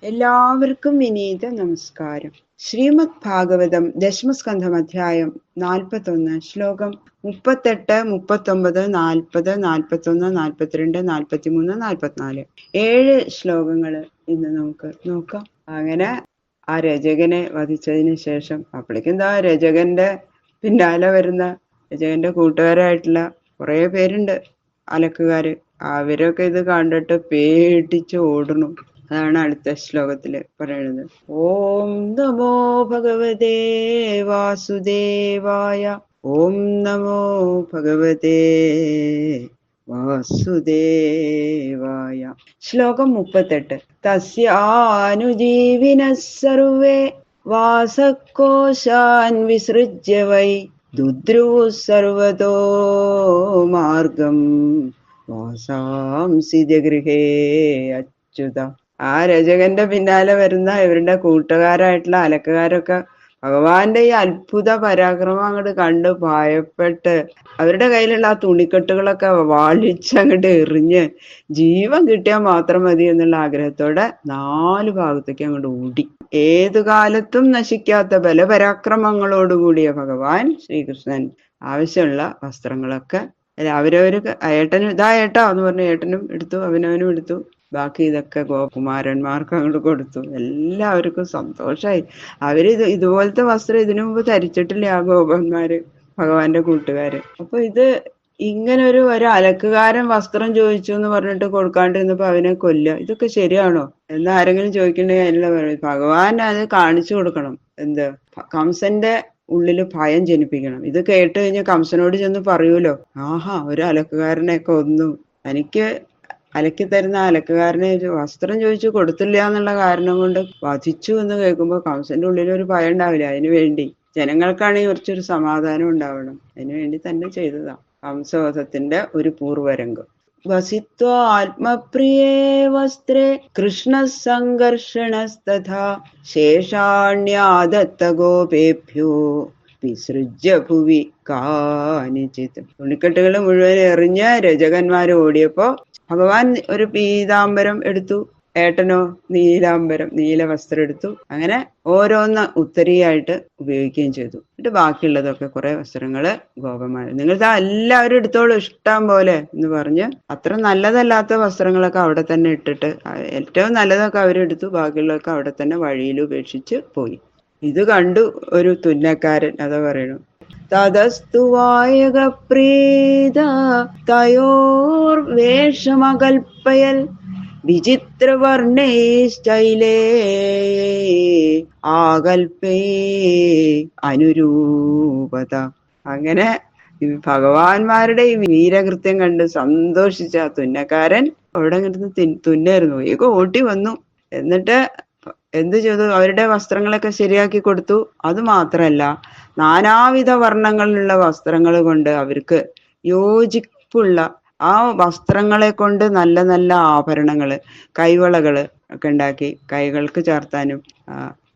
എല്ലാവർക്കും വിനീത നമസ്കാരം. ശ്രീമദ് ഭാഗവതം ദശമസ്കന്ധം അധ്യായം 41 ശ്ലോകം 38, 39, 40, 41, 42, 43, 44 7 ശ്ലോകങ്ങള് ഇന്ന് നമുക്ക് നോക്കാം. അങ്ങനെ ആ രചകനെ വധിച്ചതിന് ശേഷം അപ്പോഴേക്കെന്താ രചകന്റെ പിന്നാലെ വരുന്ന രചകന്റെ കൂട്ടുകാരായിട്ടുള്ള കുറെ പേരുണ്ട്, അലക്കുകാര്. അവരൊക്കെ ഇത് കണ്ടിട്ട് പേടിച്ച് ഓടുന്നു. അതാണ് അടുത്ത ശ്ലോകത്തില് പറയുന്നത്. ഓം നമോ ഭഗവതേ വാസുദേവായ. ഓം നമോ ഭഗവതേ വാസുദേവായ. ശ്ലോകം 38. തസ്യാനുജീവിനഃ സർവേ വാസകോശാൻ വിസൃജ്യ വൈ ദുദ്രുഃ സർവതോ മാർഗം വാസാംസി ജഗൃഹേ അച്യുത. ആ രചകന്റെ പിന്നാലെ വരുന്ന ഇവരുടെ കൂട്ടുകാരായിട്ടുള്ള അലക്കുകാരൊക്കെ ഭഗവാന്റെ ഈ അത്ഭുത പരാക്രമം അങ്ങോട്ട് കണ്ട് ഭയപ്പെട്ട് അവരുടെ കയ്യിലുള്ള ആ തുണിക്കെട്ടുകളൊക്കെ വാളിച്ചങ്ങോട്ട് എറിഞ്ഞ് ജീവൻ കിട്ടിയാൽ മാത്രം മതി എന്നുള്ള ആഗ്രഹത്തോടെ 4 ഭാഗത്തേക്ക് അങ്ങോട്ട് ഓടി. ഏതു കാലത്തും നശിക്കാത്ത ബലപരാക്രമങ്ങളോടുകൂടിയ ഭഗവാൻ ശ്രീകൃഷ്ണൻ ആവശ്യമുള്ള വസ്ത്രങ്ങളൊക്കെ അവരവർക്ക് ഏട്ടനും ഇതാ ഏട്ടാ എന്ന് പറഞ്ഞ് ഏട്ടനും എടുത്തു, അവനവനും എടുത്തു. ബാക്കി ഇതൊക്കെ ഗോകുമാരന്മാർക്ക് അങ്ങോട്ട് കൊടുത്തു. എല്ലാവർക്കും സന്തോഷായി. ഇതുപോലത്തെ വസ്ത്രം ഇതിനു മുമ്പ് ധരിച്ചിട്ടില്ല ആ ഗോപന്മാര്, ഭഗവാന്റെ കൂട്ടുകാര്. അപ്പൊ ഇങ്ങനെ ഒരു അലക്കുകാരൻ വസ്ത്രം ചോദിച്ചു എന്ന് പറഞ്ഞിട്ട് കൊടുക്കാണ്ടിരുന്നപ്പോ അവനെ കൊല്ലുക, ഇതൊക്കെ ശരിയാണോ എന്ന് ആരെങ്കിലും ചോദിക്കണ്ടെങ്കിൽ അതിനുള്ള പറയും ഭഗവാൻ അത് കാണിച്ചു കൊടുക്കണം. എന്ത് കംസന്റെ ഉള്ളില് ഭയം ജനിപ്പിക്കണം. ഇത് കേട്ട് കഴിഞ്ഞാൽ കംസനോട് ചെന്ന് പറയൂലോ, ആഹാ ഒരു അലക്കുകാരനെ കൊന്നു, എനിക്ക് അലക്കി തരുന്ന അലക്കുകാരനെ വസ്ത്രം ചോദിച്ചു കൊടുത്തില്ല എന്നുള്ള കാരണം കൊണ്ട് വധിച്ചു എന്ന് കേൾക്കുമ്പോൾ കംസന്റെ ഉള്ളിൽ ഒരു ഭയം ഉണ്ടാവില്ല. അതിനു വേണ്ടി ജനങ്ങൾക്കാണെങ്കിൽ കുറച്ചൊരു സമാധാനം ഉണ്ടാവണം, അതിനു വേണ്ടി തന്നെ ചെയ്തതാ കംസവധത്തിന്റെ ഒരു പൂർവരംഗം. വസിത്വാ ആത്മപ്രിയേ വസ്ത്രേ കൃഷ്ണ സംഘർഷണസ്തഥാ ശേഷാണ്യാദത്ത ഗോപേഭ്യോ വിസൃജ്യ ഭുവി കാനിചിത്. തുണിക്കെട്ടുകൾ മുഴുവൻ എറിഞ്ഞ് രചകന്മാർ ഓടിയപ്പോ ഭഗവാൻ ഒരു പീതാംബരം എടുത്തു, ഏട്ടനോ നീല വസ്ത്രം എടുത്തു. അങ്ങനെ ഓരോന്ന് ഉത്തരിയായിട്ട് ഉപയോഗിക്കുകയും ചെയ്തു. എന്നിട്ട് ബാക്കിയുള്ളതൊക്കെ കുറെ വസ്ത്രങ്ങള് ഗോപന്മാർ, നിങ്ങളിതാ എല്ലാവരും എടുത്തോളൂ ഇഷ്ടം പോലെ എന്ന് പറഞ്ഞ് അത്ര നല്ലതല്ലാത്ത വസ്ത്രങ്ങളൊക്കെ അവിടെ തന്നെ ഇട്ടിട്ട് ഏറ്റവും നല്ലതൊക്കെ അവരെടുത്തു, ബാക്കിയുള്ളതൊക്കെ അവിടെ തന്നെ വഴിയിൽ ഉപേക്ഷിച്ച് പോയി. ഇത് കണ്ടു ഒരു തുന്നക്കാരൻ അതാ പറയണു. തതസ്തു വായകപ്രീത തയോർവേഷമകൽപ്പയൽ വിചിത്രവർണ്ണൈശ്ചൈലേ ആകൽപ്പേ അനുരൂപത. അങ്ങനെ ഭഗവാന്മാരുടെ ഈ വീരകൃത്യം കണ്ട് സന്തോഷിച്ച തുന്നക്കാരൻ അവിടെ കിടന്ന് തുന്നായിരുന്നു. വേഗം ഓട്ടി വന്നു. എന്നിട്ട് എന്ത് ചെയ്തു, അവരുടെ വസ്ത്രങ്ങളൊക്കെ ശരിയാക്കി കൊടുത്തു. അത് മാത്രല്ല നാനാവിധ വർണ്ണങ്ങളിലുള്ള വസ്ത്രങ്ങൾ കൊണ്ട് അവർക്ക് യോജിപ്പുള്ള ആ വസ്ത്രങ്ങളെ കൊണ്ട് നല്ല നല്ല ആഭരണങ്ങള്, കൈവളകള് ഒക്കെ ഉണ്ടാക്കി കൈകൾക്ക് ചാർത്താനും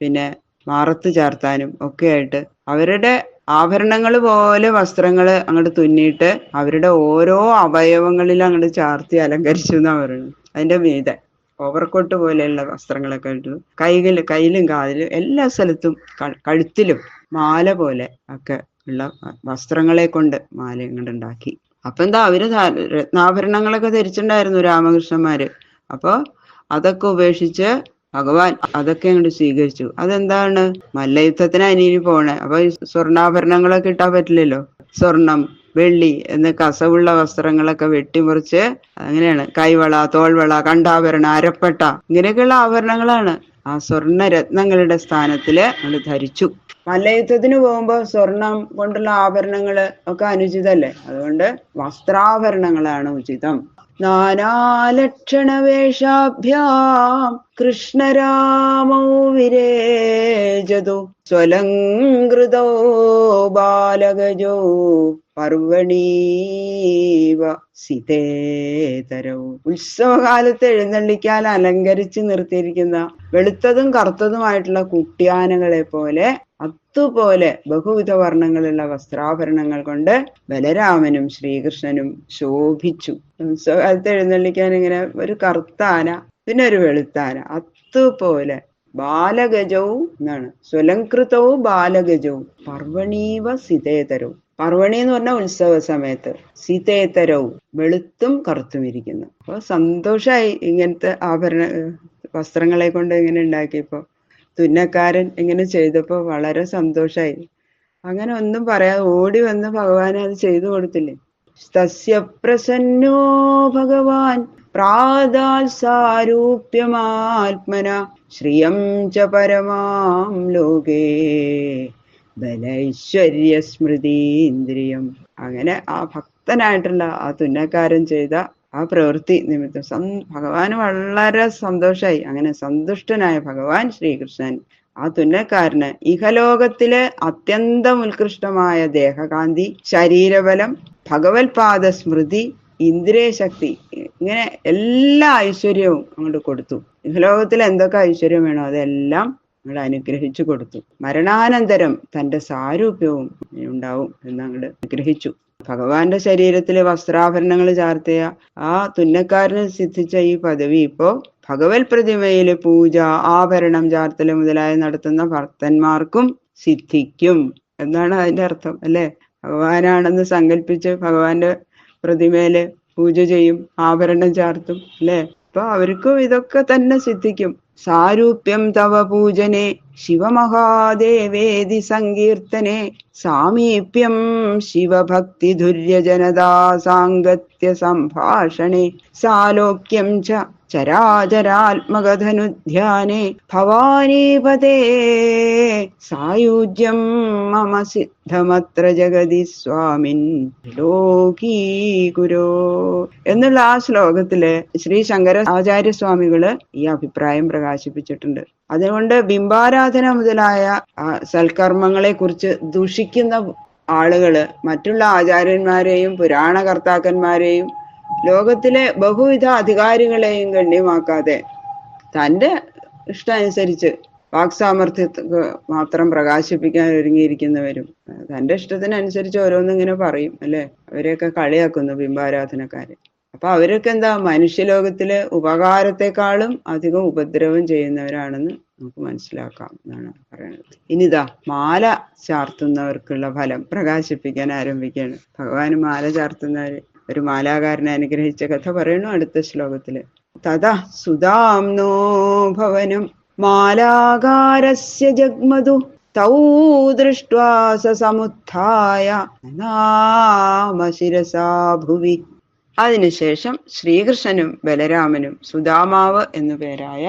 പിന്നെ മാറത്ത് ചാർത്താനും ഒക്കെ ആയിട്ട് അവരുടെ ആഭരണങ്ങൾ പോലെ വസ്ത്രങ്ങൾ അങ്ങോട്ട് തുന്നിയിട്ട് അവരുടെ ഓരോ അവയവങ്ങളിലും അങ്ങോട്ട് ചാർത്തി അലങ്കരിച്ചു എന്നാ പറയുന്നത്. അതിന്റെ മീതെ ഓവർകോട്ട് പോലെയുള്ള വസ്ത്രങ്ങളൊക്കെ ഇട്ടു. കയ്യിലും കാതിലും എല്ലാ സ്ഥലത്തും കഴുത്തിലും മാല പോലെ ഒക്കെ ഉള്ള വസ്ത്രങ്ങളെ കൊണ്ട് മാല ഇങ്ങോട്ട് ഉണ്ടാക്കി. അപ്പൊ എന്താ അവര് രത്നാഭരണങ്ങളൊക്കെ ധരിച്ചിട്ടുണ്ടായിരുന്നു രാമകൃഷ്ണന്മാര്. അപ്പൊ അതൊക്കെ ഉപേക്ഷിച്ച് ഭഗവാൻ അതൊക്കെ അങ്ങോട്ട് സ്വീകരിച്ചു. അതെന്താണ്, മല്ലയുദ്ധത്തിന് അനിയന് പോണേ. അപ്പൊ സ്വർണ്ണാഭരണങ്ങളൊക്കെ ഇട്ടാൻ പറ്റില്ലല്ലോ. സ്വർണം വെള്ളി എന്ന് കസവുള്ള വസ്ത്രങ്ങളൊക്കെ വെട്ടിമുറിച്ച് അങ്ങനെയാണ് കൈവള, തോൾവള, കണ്ഠാഭരണ, അരപ്പട്ട ഇങ്ങനെയൊക്കെയുള്ള ആഭരണങ്ങളാണ് ആ സ്വർണ്ണ രത്നങ്ങളുടെ സ്ഥാനത്തില് നമ്മൾ ധരിച്ചു. മല്ലയുദ്ധത്തിന് പോകുമ്പോ സ്വർണം കൊണ്ടുള്ള ആഭരണങ്ങള് ഒക്കെ അനുചിതല്ലേ, അതുകൊണ്ട് വസ്ത്രാഭരണങ്ങളാണ് ഉചിതം. നാനാലക്ഷണവേഷാഭ്യാം കൃഷ്ണരാമോ വിരേജതു സ്വലംകൃതോ ബാലഗജോ പർവണീവ സിതേതരവും. ഉത്സവകാലത്ത് എഴുന്നള്ളിക്കാൻ അലങ്കരിച്ച് നിർത്തിയിരിക്കുന്ന വെളുത്തതും കറുത്തതുമായിട്ടുള്ള കുട്ടിയാനകളെ പോലെ അതുപോലെ ബഹുവിധ വർണ്ണങ്ങളുള്ള വസ്ത്രാഭരണങ്ങൾ കൊണ്ട് ബലരാമനും ശ്രീകൃഷ്ണനും ശോഭിച്ചു. ഉത്സവകാലത്ത് എഴുന്നള്ളിക്കാൻ ഇങ്ങനെ ഒരു കറുത്ത ആന പിന്നെ ഒരു വെളുത്താന അതുപോലെ ബാലഗജവും എന്നാണ്. സ്വലംകൃതവും ബാലഗജവും പർവണീവ സിതേതരവും. പർവണി എന്ന് പറഞ്ഞാൽ ഉത്സവ സമയത്ത്. സീതേതരവും വെളുത്തും കറുത്തും ഇരിക്കുന്നു. അപ്പൊ സന്തോഷായി ഇങ്ങനത്തെ വസ്ത്രങ്ങളെ കൊണ്ട് ഇങ്ങനെ ഉണ്ടാക്കിയപ്പോ. തുന്നക്കാരൻ ഇങ്ങനെ ചെയ്തപ്പോ വളരെ സന്തോഷായി. അങ്ങനെ ഒന്നും പറയാതെ ഓടി വന്ന് ഭഗവാൻ അത് ചെയ്തു കൊടുത്തില്ലേ. തസ്യ പ്രസന്നോ ഭഗവാൻ പ്രാദാൽ സാരൂപ്യമാത്മന ശ്രിയം ച പരമാം ലോകേ ബലൈശ്വര്യ സ്മൃതീന്ദ്രിയം. അങ്ങനെ ആ ഭക്തനായിട്ടുള്ള ആ തുന്നക്കാരൻ ചെയ്ത ആ പ്രവൃത്തി നിമിത്തം ഭഗവാന് വളരെ സന്തോഷായി. അങ്ങനെ സന്തുഷ്ടനായ ഭഗവാൻ ശ്രീകൃഷ്ണൻ ആ തുന്നക്കാരന് ഇഹലോകത്തിലെ അത്യന്തം ഉത്കൃഷ്ടമായ ദേഹകാന്തി, ശരീരബലം, ഭഗവത്പാദ സ്മൃതി, ഇന്ദ്രിയശക്തി, ഇങ്ങനെ എല്ലാ ഐശ്വര്യവും അങ്ങോട്ട് കൊടുത്തു. ഇഹലോകത്തിൽ എന്തൊക്കെ ഐശ്വര്യം വേണോ അതെല്ലാം അങ്ങോട്ട് അനുഗ്രഹിച്ചു കൊടുത്തു. മരണാനന്തരം തന്റെ സാരൂപ്യവും ഉണ്ടാവും എന്ന് അങ്ങോട്ട് അനുഗ്രഹിച്ചു. ഭഗവാന്റെ ശരീരത്തിലെ വസ്ത്രാഭരണങ്ങൾ ചാർത്തിയ ആ തുന്നക്കാരന് സിദ്ധിച്ച ഈ പദവി ഇപ്പോ ഭഗവത് പ്രതിമയില് പൂജ, ആഭരണം ചാർത്തല് മുതലായ നടത്തുന്ന ഭക്തന്മാർക്കും സിദ്ധിക്കും എന്നാണ് അതിന്റെ അർത്ഥം, അല്ലെ? ഭഗവാനാണെന്ന് സങ്കല്പിച്ച് ഭഗവാന്റെ പ്രതിമയില് പൂജ ചെയ്യും, ആഭരണം ചാർത്തും, അല്ലെ? അപ്പൊ അവർക്കും ഇതൊക്കെ തന്നെ സിദ്ധിക്കും. സാരൂപ്യം തവ പൂജനെ ശിവമഹാദേവേദി സങ്കീർത്തനെ സാമീപ്യം ശിവഭക്തി ധുര്യജനതാ സാംഗത്യ സംഭാഷണേ സാലോക്യം ച ചരാചരാത്മകധനുധ്യാനെ ഭവാനീപതേ സായുജ്യം മമ സിദ്ധമത്ര ജഗതി സ്വാമിൻ ലോകീ ഗുരോ എന്നുള്ള ആ ശ്ലോകത്തില് ശ്രീ ശങ്കര ആചാര്യസ്വാമികള് ഈ അഭിപ്രായം പ്രകാശിപ്പിച്ചിട്ടുണ്ട്. അതുകൊണ്ട് ബിംബാരാധന മുതലായ സൽക്കർമ്മങ്ങളെ കുറിച്ച് ദുഷിക്കുന്ന ആളുകള് മറ്റുള്ള ആചാര്യന്മാരെയും പുരാണകർത്താക്കന്മാരെയും ലോകത്തിലെ ബഹുവിധ അധികാരികളെയും ഗണ്യമാക്കാതെ തൻ്റെ ഇഷ്ടമനുസരിച്ച് വാക്സാമർത്ഥ്യത്തെ മാത്രം പ്രകാശിപ്പിക്കാൻ ഒരുങ്ങിയിരിക്കുന്നവരും തൻ്റെ ഇഷ്ടത്തിനനുസരിച്ച് ഓരോന്നിങ്ങനെ പറയും, അല്ലെ? അവരെയൊക്കെ കളിയാക്കുന്നു ബിംബാരാധനക്കാര്. അപ്പൊ അവരൊക്കെ എന്താ, മനുഷ്യലോകത്തിലെ ഉപകാരത്തെക്കാളും അധികം ഉപദ്രവം ചെയ്യുന്നവരാണെന്ന് നമുക്ക് മനസ്സിലാക്കാം എന്നാണ് പറയുന്നത്. ഇനിതാ മാല ചാർത്തുന്നവർക്കുള്ള ഫലം പ്രകാശിപ്പിക്കാൻ ആരംഭിക്കുകയാണ്. ഭഗവാന് മാല ചാർത്തുന്നവര് ഒരു മാലാകാരനെ അനുഗ്രഹിച്ച കഥ പറയണു അടുത്ത ശ്ലോകത്തില്. തഥാ സുധാംനോ ഭവനം മാലാകാരസ്യ ജഗ്മതു തൗ ദൃഷ്ട്വാ സ സമുത്ഥായ നാമ ശിരസാ ഭുവി. അതിനുശേഷം ശ്രീകൃഷ്ണനും ബലരാമനും സുദാമാവ് എന്നു പേരായ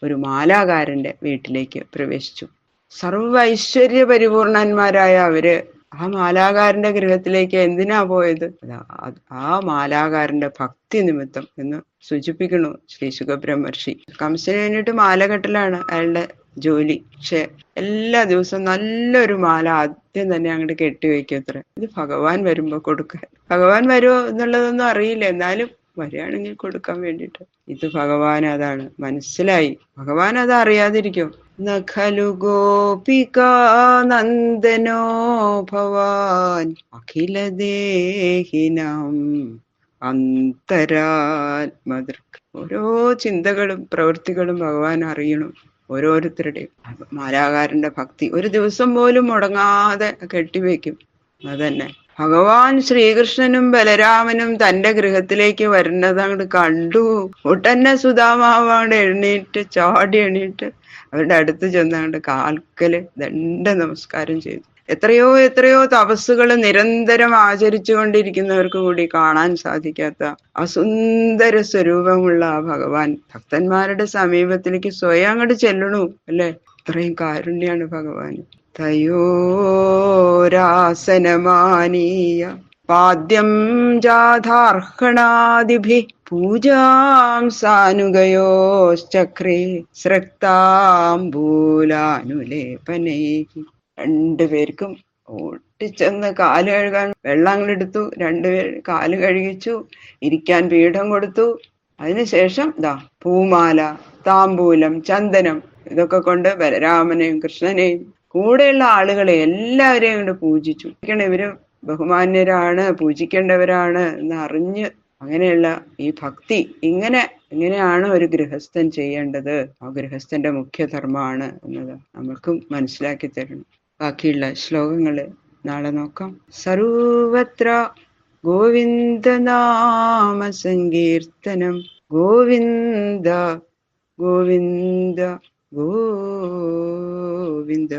ഒരു മാലാകാരന്റെ വീട്ടിലേക്ക് പ്രവേശിച്ചു. സർവ ഐശ്വര്യ പരിപൂർണന്മാരായ അവര് ആ മാലാകാരന്റെ ഗൃഹത്തിലേക്ക് എന്തിനാ പോയത്? ആ മാലാകാരന്റെ ഭക്തി നിമിത്തം എന്ന് സൂചിപ്പിക്കണു ശ്രീ സുഖബ്രഹ്മർഷി. കംസന് വേണ്ടിയിട്ട് മാല കെട്ടലാണ് അയാളുടെ ജോലി. പക്ഷെ എല്ലാ ദിവസവും നല്ലൊരു മാല ആദ്യം തന്നെ അങ്ങോട്ട് കെട്ടിവെക്കത്ര. ഇത് ഭഗവാൻ വരുമ്പോ കൊടുക്കാൻ. ഭഗവാൻ വരുമോ എന്നുള്ളതൊന്നും അറിയില്ല, എന്നാലും വരികയാണെങ്കിൽ കൊടുക്കാൻ വേണ്ടിയിട്ട്. ഇത് ഭഗവാൻ അതാണ് മനസ്സിലായി. ഭഗവാൻ അത് അറിയാതിരിക്കും. നഖലു ഗോപികാ നന്ദനോ ഭവാൻ അഖില ദേഹിനം അന്തരാത്മദൃക്. ഓരോ ചിന്തകളും പ്രവൃത്തികളും ഭഗവാൻ അറിയണം ഓരോരുത്തരുടെയും. മാലാകാരന്റെ ഭക്തി ഒരു ദിവസം പോലും മുടങ്ങാതെ കെട്ടിവെക്കും. അതന്നെ ഭഗവാൻ ശ്രീകൃഷ്ണനും ബലരാമനും തന്റെ ഗൃഹത്തിലേക്ക് വരുന്നത് അങ്ങോട്ട് കണ്ടു. ഒട്ടന്നെ സുധാമാവാണ്ട് ചാടി എണീറ്റ് അവരുടെ അടുത്ത് ചെന്നങ്ങോട്ട് കാൽക്കല് ദണ്ഡ നമസ്കാരം ചെയ്തു. എത്രയോ എത്രയോ തപസ്സുകൾ നിരന്തരം ആചരിച്ചു കൊണ്ടിരിക്കുന്നവർക്ക് കൂടി കാണാൻ സാധിക്കാത്ത അസുന്ദര സ്വരൂപമുള്ള ആ ഭഗവാൻ ഭക്തന്മാരുടെ സമീപത്തിലേക്ക് സ്വയം അങ്ങോട്ട് ചെല്ലണു, അല്ലെ? ഇത്രയും കാരുണ്യാണ് ഭഗവാന്. തയോരാസനമാനീയ പാദ്യം ജാഥാർഹണാദിഭി പൂജാം സാനുഗയോശ്ചക്രേ സ്രക്താംബൂലാനുലേപനേ. രണ്ടുപേർക്കും ഓട്ടിച്ചെന്ന് കാല് കഴുകാൻ വെള്ളം അങ്ങെടുത്തു, രണ്ടുപേർ കാല് കഴുകിച്ചു, ഇരിക്കാൻ പീഠം കൊടുത്തു. അതിനുശേഷം പൂമാല, താമ്പൂലം, ചന്ദനം ഇതൊക്കെ കൊണ്ട് ബലരാമനെയും കൃഷ്ണനെയും കൂടെയുള്ള ആളുകളെ എല്ലാവരെയും കൊണ്ട് പൂജിച്ചു. ഇവര് ബഹുമാന്യരാണ്, പൂജിക്കേണ്ടവരാണ് എന്ന് അറിഞ്ഞ് അങ്ങനെയുള്ള ഈ ഭക്തി ഇങ്ങനെയാണ് ഒരു ഗൃഹസ്ഥൻ ചെയ്യേണ്ടത്. ആ ഗൃഹസ്ഥന്റെ മുഖ്യധർമ്മമാണ് എന്നത് നമ്മൾക്കും മനസ്സിലാക്കി തരണം. ബാക്കിയുള്ള ശ്ലോകങ്ങള് നാളെ നോക്കാം. സർവത്ര ഗോവിന്ദനാമ സങ്കീർത്തനം. ഗോവിന്ദ ഗോവിന്ദ ഗോവിന്ദ.